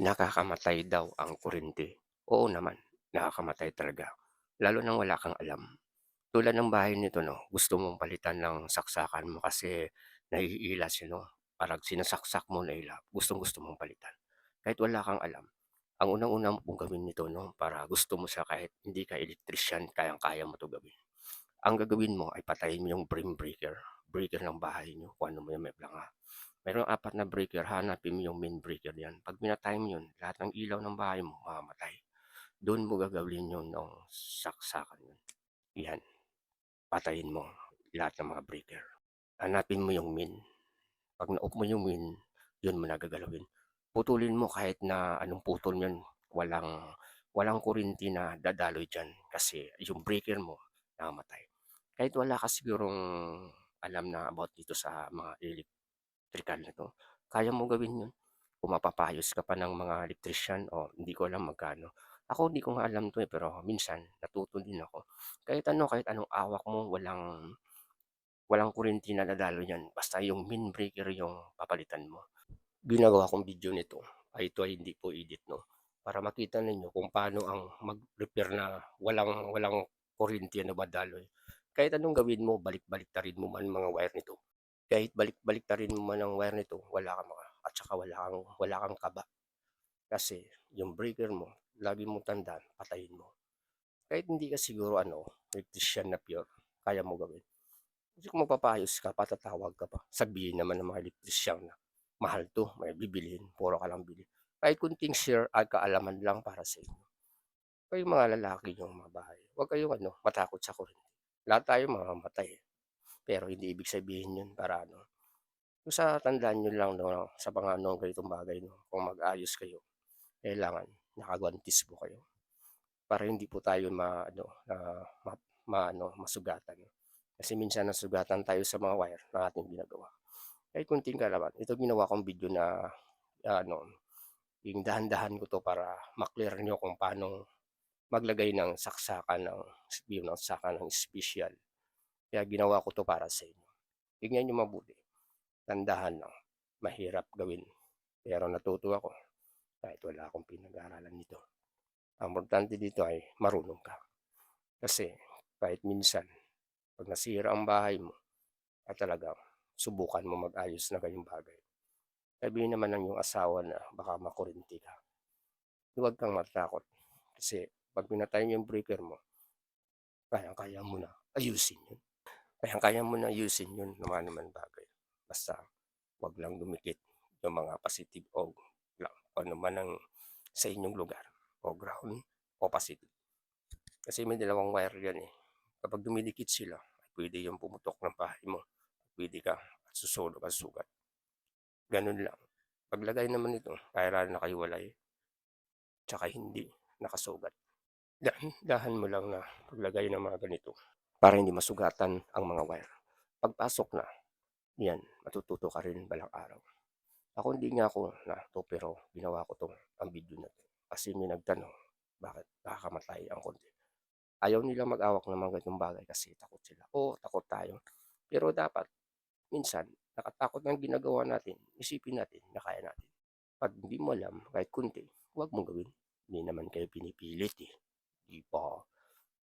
Nakakamatay daw ang kuryente. Oo naman, nakakamatay talaga, lalo nang wala kang alam. Tulad ng bahay nito 'no, gusto mong palitan ng saksakan mo kasi naiilas 'yun 'no, parang sinasaksak mo na ilap, gustong-gusto mong palitan. Kahit wala kang alam, ang unang-una mong gawin nito 'no, para gusto mo siya kahit hindi ka electrician, kayang-kaya mo 'to gawin. Ang gagawin mo ay patayin mo yung breaker ng bahay niyo kung ano mo yan, may planga. Merong 4 na breaker, hanapin mo yung main breaker diyan. 'Pag pinatay mo yun, lahat ng ilaw ng bahay mo mamamatay. Do'n mo gagawin yun ng saksakan yun. Yan, patayin mo lahat ng mga breaker. Hanapin mo yung main. 'Pag na-off mo yung main, yun mo na gagalawin. Putulin mo kahit na anong putol yun, walang walang kuryente na dadaloy diyan kasi yung breaker mo namamatay. Kahit wala ka sigurong alam na about dito sa mga electrical na 'to, kaya mo gawin 'yun. Kung mapapayos ka pa ng mga electrician o hindi ko alam magkano. Ako hindi ko nga alam 'to, pero minsan natuto din ako. Kahit anong awak mo, walang walang kuryente na dadaloy niyan, basta yung main breaker yung papalitan mo. Ginagawa kong video nito ito ay hindi po edit 'no, para makita ninyo kung paano ang mag-repair na walang walang kuryente na madaloy. Kahit anong gawin mo, balik-baliktarin mo man mga wire nito, kahit balik-baliktarin mo man ang wire nito, wala kang at saka wala kang kaba. Kasi yung breaker mo, lagi mong tandaan, patayin mo. Kahit hindi ka siguro electrician na pure, kaya mo gawin. Kasi kung magpapayos ka, patatawag ka pa. Sabihin naman ng mga elektrisyang na, mahal to, may bibilhin, puro ka lang bili. Kahit kunting share at kaalaman lang para sa inyo. Kayong mga lalaki yung mga bahay, huwag kayong matakot sa kuryente. Lahat tayo mamamatay. Pero hindi ibig sabihin yun para Basta tandaan nyo lang 'no, sa mga ganitong bagay 'no, kung mag-aayos kayo, kailangan nakagwantis po kayo para hindi po tayo masugatan. Kasi minsan nasugatan tayo sa mga wire na ating ginagawa. Kahit konting kaalaman, ito ginawa kong video na ano, yung dahan-dahan ko 'to para ma-clear niyo kung paano maglagay ng saksakan ng saksakan ng espesyal. Kaya ginawa ko 'to para sa inyo. Tignan niyo mabuti, dahan lang, mahirap gawin, pero natuto ako kahit wala akong pinag-aralan nito. Ang importante dito ay marunong ka. Kasi kahit minsan 'pag nasira ang bahay mo at talagang subukan mo mag-ayos ng ganyang bagay. Sabihin naman ng iyong asawa na baka makurinti ka. Huwag kang matakot kasi 'pag pinatay niyo yung breaker mo, kayang-kaya mo na ayusin yun. Kayang-kaya mo na ayusin yun ng mga naman bagay. Basta 'wag lang dumikit yung mga positive o lang kung ano man ang sa inyong lugar o ground o positive. Kasi may dalawang wire yan, eh. Kapag dumidikit sila, pwede yung pumutok ng bahay mo. Pwede ka at susunog ang sugat. Ganun lang. Paglagay naman nito, kailangan nakahiwalay, tsaka hindi nakasugat. Dahan mo lang na paglagay ng mga ganito para hindi masugatan ang mga wire. Pagpasok na, yan, matututo ka rin balang araw. Ako hindi nga ako na to pero ginawa ko tong ang video na to. Kasi may nagtanong, bakit nakakamatay ang konti. Ayaw nila mag-awak ng mga ganitong bagay kasi takot sila. Oo, takot tayo. Pero dapat, minsan, nakatakot ng ginagawa natin, isipin natin na kaya natin. Pag hindi mo alam, kahit kunti, huwag mong gawin. Hindi naman kayo pinipilit eh. Di ba?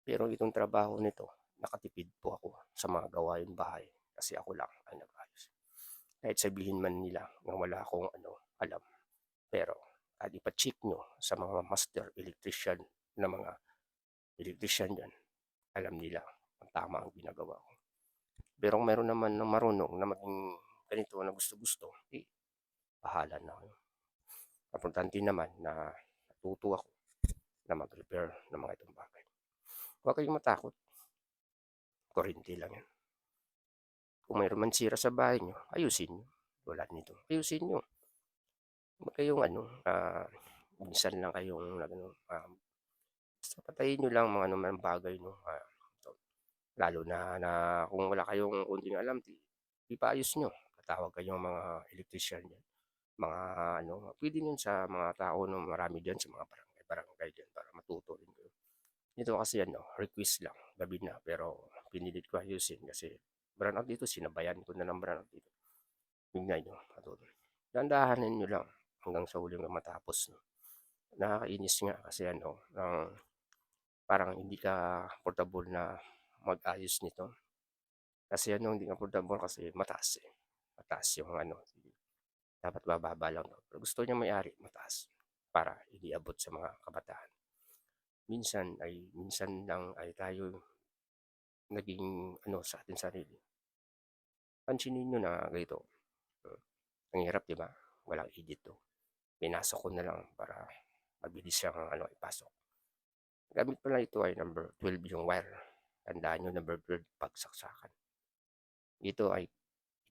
Pero itong trabaho nito, nakatipid po ako sa mga gawain bahay kasi ako lang ang nag-ayos. Kahit sabihin man nila na wala akong alam. Pero at ipacheck nyo sa mga master electrician na mga electrician yan, alam nila kung tama ang ginagawa ko. Pero kung meron naman na marunong na maging ganito na gusto-gusto, bahala na kayo. Importante naman na natuto ako na mag-repair ng mga itong bagay. Huwag kayong matakot, kuryente lang yan. Kung mayroon man sira sa bahay nyo, ayusin nyo. Tulad nito, ayusin nyo. Huwag kayong minsan lang kayong basta patayin nyo lang mga naman bagay no. Lalo na kung wala kayong konting alam, ipaayos nyo. Tatawag kayong mga electrician yan. Mga pwede yun sa mga tao no, marami diyan sa mga barangay diyan para matuto rin kayo. Ito kasi request lang, gabi na, pero pinilit ko ayusin kasi brownout dito, sinabayan ko na ng brownout dito. Tingnan nyo, matuto. Dandahanin nyo lang. hanggang sa huli hanggang matapos 'no. Nakakainis nga kasi ano, parang hindi ka komportable na mag-ayos nito. Kasi ano, hindi komportable kasi mataas, eh, mataas yung ano, dapat bababa lang 'no, pero gusto niyang may-ari mataas para hindi abot sa mga kabataan. Minsan lang ay tayo naging ano sa ating sarili. Pansinin niyo na ganito, hmm, ang hirap 'di ba? Walang edit 'to. Pinasok ko na lang para mabilis siyang ano ipasok. Gamit pala ito ay number 12 yung wire. Tandaan niyo number 12 'pag saksakan. Dito ay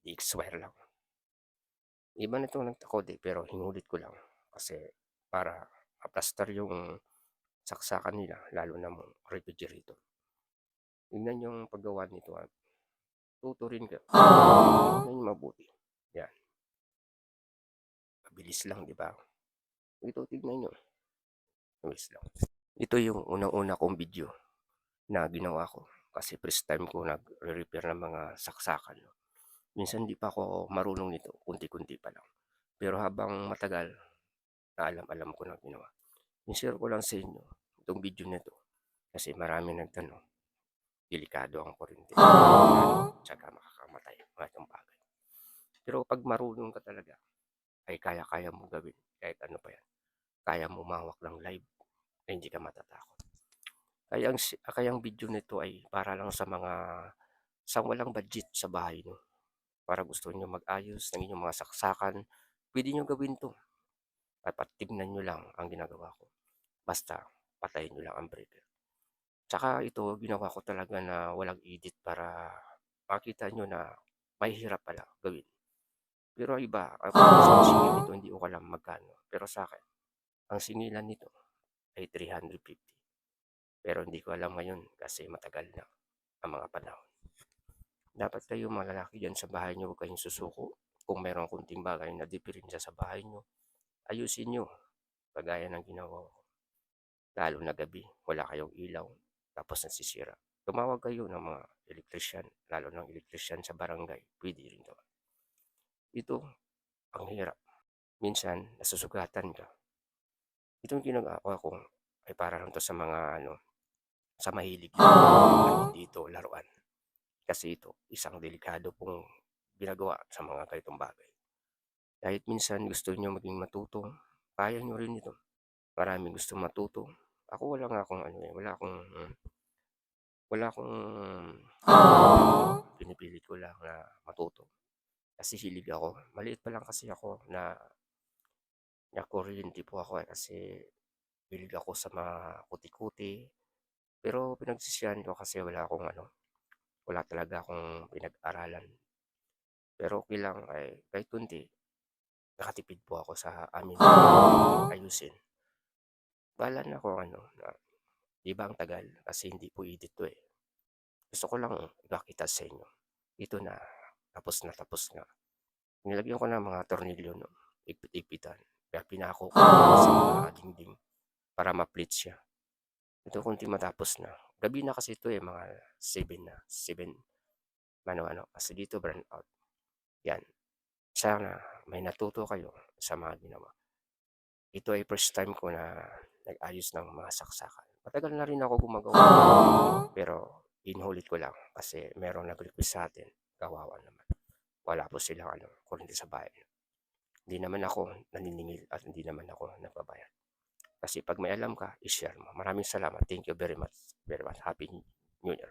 PX wire lang. Iba na 'tong nagta-code, eh, pero hinulit ko lang kasi para ma-plaster yung saksakan nila lalo na mga refrigerator. Tingnan yung paggawa nito at tuturin ka. Tingnan niyo mabuti. Yan, mabilis lang 'di ba? Ito tignan niyo, mabilis lang. Ito yung unang-una kong video na ginawa ko kasi first time ko nagre-repair ng mga saksakan 'no. Minsan hindi pa ako marunong nito, konti-konti pa lang. Pero habang matagal, na alam-alam ko na ginawa. I-share ko lang sa inyo itong video na 'to kasi maraming nagtanong, delikado ang kuryente, tsaka makakamatay, mga ganong bagay. Pero 'pag marunong ka talaga, ay kaya-kaya mong gawin kahit ano pa yan. Kaya mo humawak ng live na hindi ka matatakot. Kaya ang video nito ay para lang sa walang budget sa bahay niyo. Para gusto niyo mag-ayos ng inyong mga saksakan, puwede niyo gawin 'to. Dapat tignan niyo lang ang ginagawa ko. Basta patayin niyo lang ang breaker. Tsaka ito ginawa ko talaga na walang edit para makita niyo na mahirap pala gawin. Pero iba, ang singil nito hindi ko alam magkano. Pero sa akin, ang singilan nito ay 350. Pero hindi ko alam ngayon kasi matagal na ang mga panahon. Dapat kayo mga lalaki diyan sa bahay niyo, huwag kayong susuko. Kung mayroong konting bagay na diferensya sa bahay niyo, ayusin niyo kagaya ng ginawa ko. Lalo na gabi, wala kayong ilaw, tapos nasisira. Tumawag kayo ng mga electrician, lalo ng electrician sa barangay, pwede rin to. Ito, ang hirap. Minsan, nasusugatan ka. Itong ginagawa ko ay para lang to sa mga ano, sa mahilig lang at hindi ito laruan. Kasi ito, isang delikado pong ginagawa sa mga ganitong bagay. Kahit minsan gusto niyo maging matuto, kaya niyo rin ito. Maraming gustong matuto. Ako wala nga akong ano, eh, wala akong pinipilit ko lang na matuto. Kasi hilig ako. Maliit pa lang kasi ako na po ako, eh, kasi hilig ako sa mga kuti-kuti. Pero pinagsisihan ko kasi wala talaga akong pinag-aralan. Pero okay lang ay kahit konti, nakatipid po ako sa amin ayusin. Bahala na kung ano, na 'di ba ang tagal kasi hindi po edit 'to, eh. Gusto ko lang ipakita sa inyo. Ito na, tapos na. Nilagyan ko ng mga tornilyo 'no, ipit-ipitan. Kaya pinako ko sa mga dingding para ma-pleat siya. Ito konting matapos na. Gabi na kasi ito, eh, mga 7 na, 7 ano-ano, kasi dito burn out. Yan, sana may natuto kayo sa mga ginawa. Ito ay first time ko na nag-ayos ng mga saksakan. Matagal na rin ako gumagawa, pero inulit ko lang kasi merong nag-request sa atin, kawawa naman. Wala po silang kuryente sa bahay. Hindi naman ako naniningil at hindi naman ako nagbabayad. Kasi pag may alam ka, i-share mo. Maraming salamat. Thank you very much. Very much. Happy New Year.